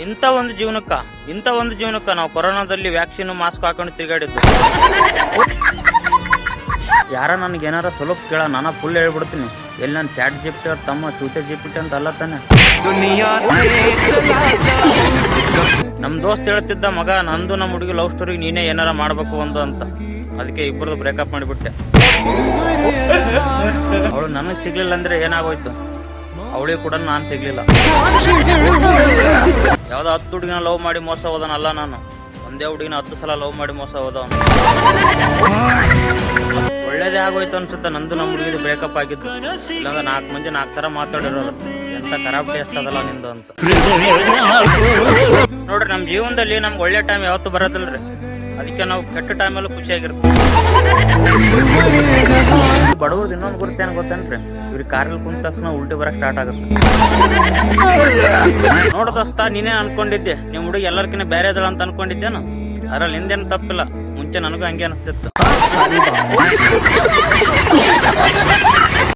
ಇಂಥ ಒಂದು ಜೀವನಕ್ಕ ನಾವು ಕೊರೋನಾದಲ್ಲಿ ವ್ಯಾಕ್ಸಿನ್ ಮಾಸ್ಕ್ ಹಾಕೊಂಡು ತಿರುಗಾಡಿದ್ದು. ಯಾರ ನನಗೆ ಏನಾರ ಸ್ವಲ್ಪ ಕೇಳ ನಾನು ಫುಲ್ ಹೇಳ್ಬಿಡ್ತೀನಿ. ಎಲ್ಲಿ ನಾನು ಚಾಟ್ ಜಿಪ್ಟಿ ಅವ್ರ ತಮ್ಮ ಚೂತೆ ಜಿಪ್ಟಿ ಅಂತ ಅಲ್ಲ ತಾನೆ. ನಮ್ ದೋಸ್ತ್ ಹೇಳ್ತಿದ್ದ, ಮಗ ನಂದು ನಮ್ಮ ಹುಡುಗಿ ಲವ್ ಸ್ಟೋರಿ ನೀನೇ ಏನಾರ ಮಾಡ್ಬೇಕು ಒಂದು ಅಂತ. ಅದಕ್ಕೆ ಇಬ್ಬರದು ಬ್ರೇಕಪ್ ಮಾಡಿಬಿಟ್ಟೆ. ಅವಳು ನನಗೆ ಸಿಗ್ಲಿಲ್ಲ ಅಂದ್ರೆ ಏನಾಗೋಯ್ತು, ಅವಳಿಗೆ ಕೂಡ ನಾನು ಸಿಗ್ಲಿಲ್ಲ. ಯಾವ್ದೋ 10 ಹುಡುಗಿನ ಲವ್ ಮಾಡಿ ಮೋಸ ಹೋದನಲ್ಲ ನಾನು. ಒಂದೇ ಹುಡುಗಿನ 10 ಸಲ ಲವ್ ಮಾಡಿ ಮೋಸ ಹೋದವನು. ಒಳ್ಳೇದೇ ಆಗೋಯ್ತು ಅನ್ಸುತ್ತೆ ನಂದು ನಮ್ಮ ಹುಡುಗಿದು ಬ್ರೇಕಪ್ ಆಗಿದ್ದು. ಇಲ್ಲಾಂದ್ರೆ 4 ಮಂದಿ 4 ತರ ಮಾತಾಡಿರೋರು, ಎಂತ ಖರಾಬ್ ಟೇಸ್ಟ್ ಅದಲ್ಲ ನಿಂದು ಅಂತ. ನೋಡ್ರಿ, ನಮ್ ಜೀವನದಲ್ಲಿ ನಮ್ಗೆ ಒಳ್ಳೆ ಟೈಮ್ ಯಾವತ್ತೂ ಬರೋದಿಲ್ರಿ. ಅದಕ್ಕೆ ನಾವು ಕೆಟ್ಟ ಟೈಮಲ್ಲೂ ಖುಷಿಯಾಗಿರ್ತೀವಿ. ಬಡವ್ರದ್ದು ಇನ್ನೊಂದು ಗುರುತೇನು ಗೊತ್ತೇನ್ರಿ, ಇವ್ರಿಗೆ ಕಾರಲ್ಲಿ ಕುಂತ ತಕ್ಷಣ ಉಲ್ಟಿ ಬರಕ್ ಸ್ಟಾರ್ಟ್ ಆಗುತ್ತೆ. ನೋಡ ದೋಸ್ತ, ನೀನೇ ಅನ್ಕೊಂಡಿದ್ದೆ ನಿಮ್ ಹುಡುಗಿ ಎಲ್ಲರ್ಕಿನ್ನ ಬೇರೆ ಇದಳ ಅಂತ ಅನ್ಕೊಂಡಿದ್ದೇನು. ಅದ್ರಲ್ಲಿ ನಿಂದೇನು ತಪ್ಪಿಲ್ಲ, ಮುಂಚೆ ನನಗೂ ಹಂಗೆ ಅನಿಸ್ತಿತ್ತು.